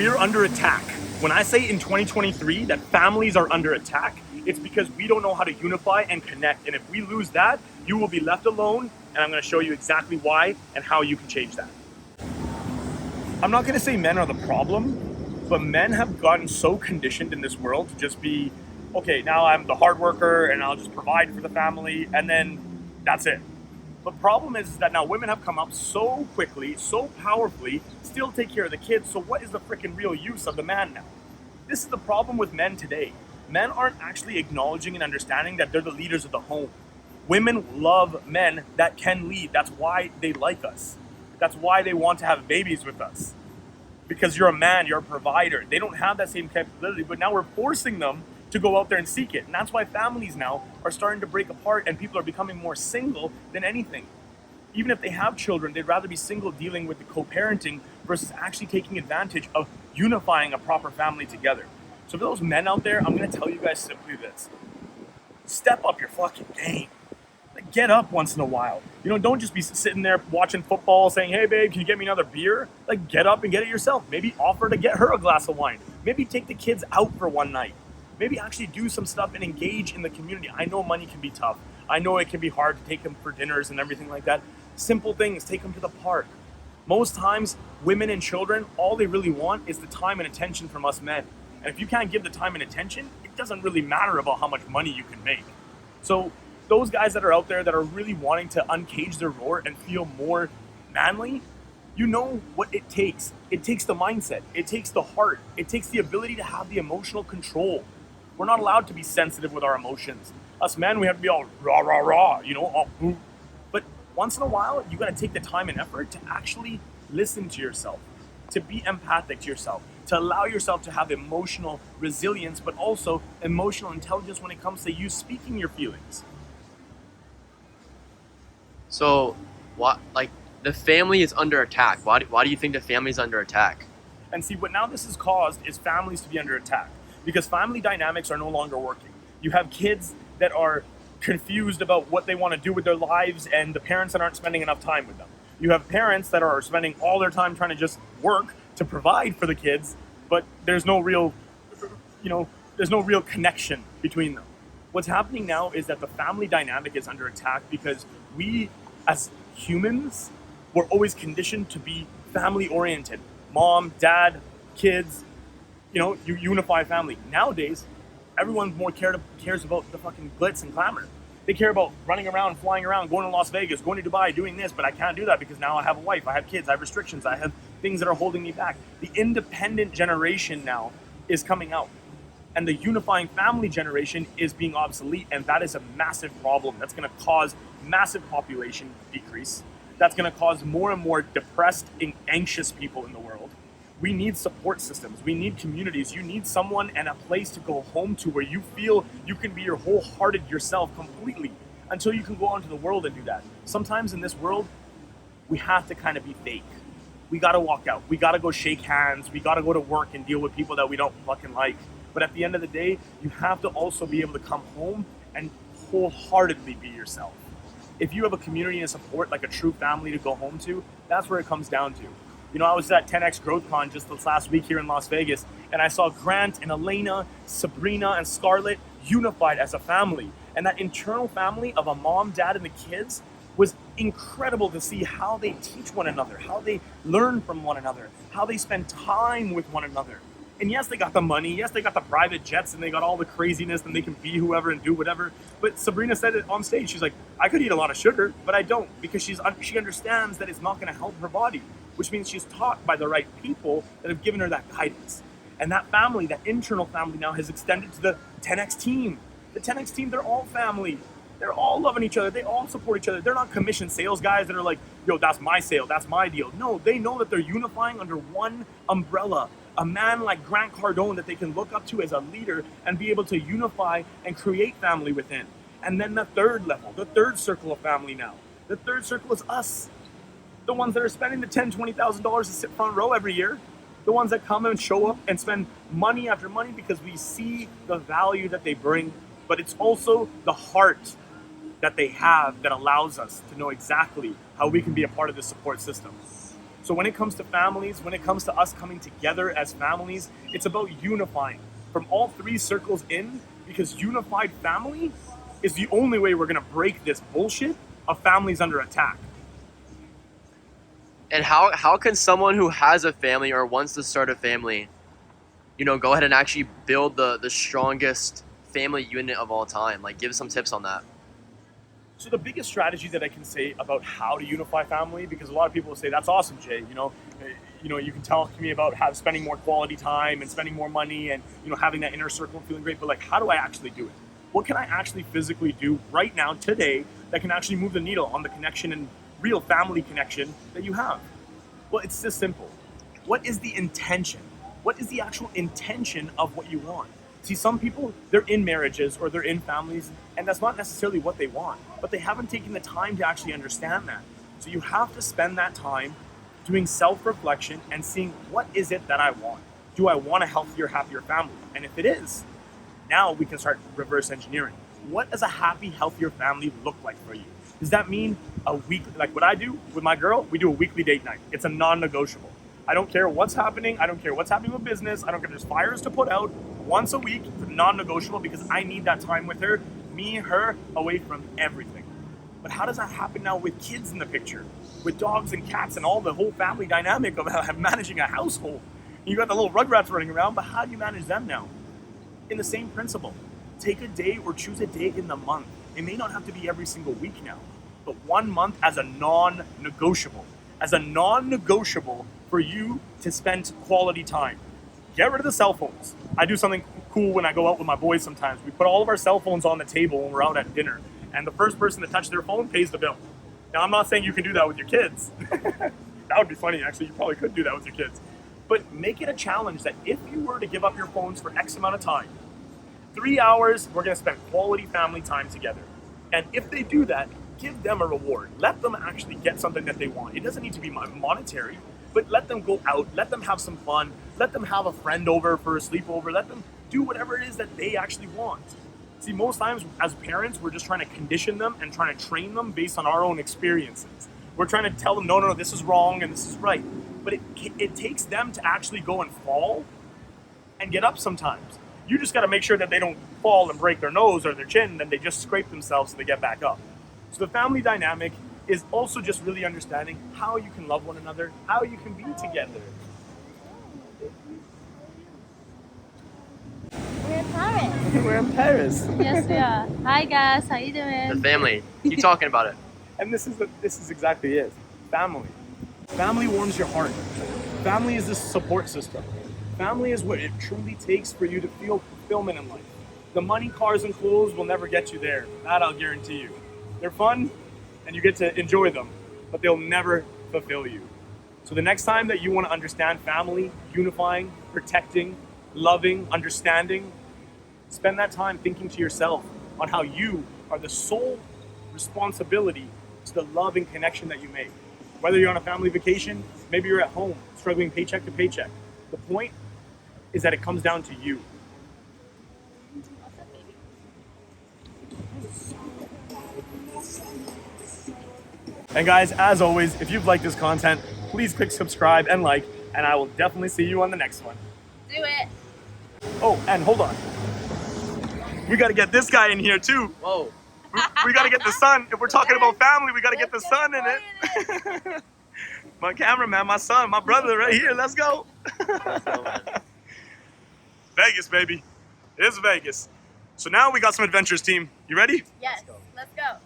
we're under attack. When I say in 2023 that families are under attack, it's because we don't know how to unify and connect. And if we lose that, you will be left alone. And I'm going to show you exactly why and how you can change that. I'm not going to say men are the problem, but men have gotten so conditioned in this world to just be, okay, now I'm the hard worker and I'll just provide for the family and then that's it. The problem is that now women have come up so quickly, so powerfully, still take care of the kids. So what is the freaking real use of the man now? This is the problem with men today. Men aren't actually acknowledging and understanding that they're the leaders of the home. Women love men that can lead. That's why they like us. That's why they want to have babies with us. Because you're a man, you're a provider. They don't have that same capability, but now we're forcing them to go out there and seek it. And that's why families now are starting to break apart and people are becoming more single than anything. Even if they have children, they'd rather be single dealing with the co-parenting versus actually taking advantage of unifying a proper family together. So for those men out there, I'm going to tell you guys simply this. Step up your fucking game. Like, get up once in a while. You know, don't just be sitting there watching football saying, hey babe, can you get me another beer? Like, get up and get it yourself. Maybe offer to get her a glass of wine. Maybe take the kids out for one night. Maybe actually do some stuff and engage in the community. I know money can be tough. I know it can be hard to take them for dinners and everything like that. Simple things, take them to the park. Most times, women and children, all they really want is the time and attention from us men. And if you can't give the time and attention, it doesn't really matter about how much money you can make. So those guys that are out there that are really wanting to uncage their roar and feel more manly, you know what it takes. It takes the mindset. It takes the heart. It takes the ability to have the emotional control. We're not allowed to be sensitive with our emotions. Us men, we have to be all rah, rah, rah, you know, all boo. But once in a while, you gotta take the time and effort to actually listen to yourself, to be empathic to yourself, to allow yourself to have emotional resilience, but also emotional intelligence when it comes to you speaking your feelings. So, the family is under attack? Why do you think the family is under attack? And see, what now this has caused is families to be under attack because family dynamics are no longer working. You have kids that are confused about what they want to do with their lives and the parents that aren't spending enough time with them. You have parents that are spending all their time trying to just work to provide for the kids, but there's no real, there's no real connection between them. What's happening now is that the family dynamic is under attack because we, as humans, were always conditioned to be family oriented. Mom, dad, kids, you unify family. Nowadays, everyone more cares about the fucking glitz and glamour. They care about running around, flying around, going to Las Vegas, going to Dubai, doing this, but I can't do that because now I have a wife, I have kids, I have restrictions, I have things that are holding me back. The independent generation now is coming out. And the unifying family generation is being obsolete, and that is a massive problem. That's going to cause massive population decrease. That's going to cause more and more depressed and anxious people in the world. We need support systems. We need communities. You need someone and a place to go home to where you feel you can be your wholehearted yourself completely until you can go out into the world and do that. Sometimes in this world, we have to kind of be fake. We got to walk out. We got to go shake hands. We got to go to work and deal with people that we don't fucking like. But at the end of the day, you have to also be able to come home and wholeheartedly be yourself. If you have a community and support, like a true family to go home to, that's where it comes down to. You know, I was at 10X GrowthCon just this last week here in Las Vegas, and I saw Grant and Elena, Sabrina and Scarlett unified as a family. And that internal family of a mom, dad, and the kids was incredible to see how they teach one another, how they learn from one another, how they spend time with one another. And yes, they got the money, yes, they got the private jets, and they got all the craziness, and they can be whoever and do whatever. But Sabrina said it on stage. She's like, I could eat a lot of sugar, but I don't, because she understands that it's not going to help her body, which means she's taught by the right people that have given her that guidance. And that family, that internal family now has extended to the 10X team. The 10X team, they're all family. They're all loving each other. They all support each other. They're not commission sales guys that are like, yo, that's my sale, that's my deal. No, they know that they're unifying under one umbrella. A man like Grant Cardone that they can look up to as a leader and be able to unify and create family within. And then the third level, the third circle of family now. The third circle is us. The ones that are spending the $10,000, $20,000 to sit front row every year. The ones that come and show up and spend money after money because we see the value that they bring. But it's also the heart that they have that allows us to know exactly how we can be a part of the support system. So when it comes to families, when it comes to us coming together as families, it's about unifying from all three circles in, because unified family is the only way we're gonna break this bullshit of families under attack. And how can someone who has a family or wants to start a family, go ahead and actually build the strongest family unit of all time? Like, give some tips on that. So the biggest strategy that I can say about how to unify family, because a lot of people will say, that's awesome, Jay, you can talk to me about spending more quality time and spending more money and having that inner circle and feeling great, but like, how do I actually do it? What can I actually physically do right now, today, that can actually move the needle on the connection and real family connection that you have? Well, it's this simple. What is the intention? What is the actual intention of what you want? See, some people, they're in marriages or they're in families, and that's not necessarily what they want, but they haven't taken the time to actually understand that. So you have to spend that time doing self-reflection and seeing, what is it that I want? Do I want a healthier, happier family? And if it is, now we can start reverse engineering. What does a happy, healthier family look like for you? Does that mean a week, like what I do with my girl, we do a weekly date night. It's a non-negotiable. I don't care what's happening. I don't care what's happening with business. I don't care if there's fires to put out. Once a week, it's non-negotiable, because I need that time with her, me, her, away from everything. But how does that happen now with kids in the picture? With dogs and cats and all the whole family dynamic of managing a household. You got the little rugrats running around, but how do you manage them now? In the same principle, take a day or choose a day in the month. It may not have to be every single week now, but 1 month as a non-negotiable. As a non-negotiable for you to spend quality time. Get rid of the cell phones. I do something cool when I go out with my boys sometimes. We put all of our cell phones on the table when we're out at dinner, and the first person to touch their phone pays the bill. Now, I'm not saying you can do that with your kids. That would be funny, actually. You probably could do that with your kids. But make it a challenge that if you were to give up your phones for X amount of time, 3 hours, we're gonna spend quality family time together. And if they do that, give them a reward. Let them actually get something that they want. It doesn't need to be monetary, but let them go out, let them have some fun, let them have a friend over for a sleepover, let them do whatever it is that they actually want. See, most times as parents, we're just trying to condition them and trying to train them based on our own experiences. We're trying to tell them, no, this is wrong and this is right. But it takes them to actually go and fall and get up sometimes. You just gotta make sure that they don't fall and break their nose or their chin, then they just scrape themselves so they get back up. So the family dynamic is also just really understanding how you can love one another, how you can be together. We're in Paris. We're in Paris. Yes, we are. Hi guys, how you The doing? family. Keep talking about it. And this is exactly it. Family. Family warms your heart. Family is this support system. Family is what it truly takes for you to feel fulfillment in life. The money, cars, and clothes will never get you there. That I'll guarantee you. They're fun, and you get to enjoy them, but they'll never fulfill you. So the next time that you want to understand family, unifying, protecting, loving, understanding, spend that time thinking to yourself on how you are the sole responsibility to the love and connection that you make. Whether you're on a family vacation, maybe you're at home, struggling paycheck to paycheck. The point is that it comes down to you. And guys, as always, if you've liked this content, please click subscribe and like, and I will definitely see you on the next one. Do it. Oh, and hold on. We got to get this guy in here too. Whoa. We got to get the sun. If we're talking about family, we got to get the sun in it. My cameraman, my son, my brother right here. Let's go. Let's go, man. Vegas, baby. It is Vegas. So now we got some adventures, team. You ready? Yes, let's go.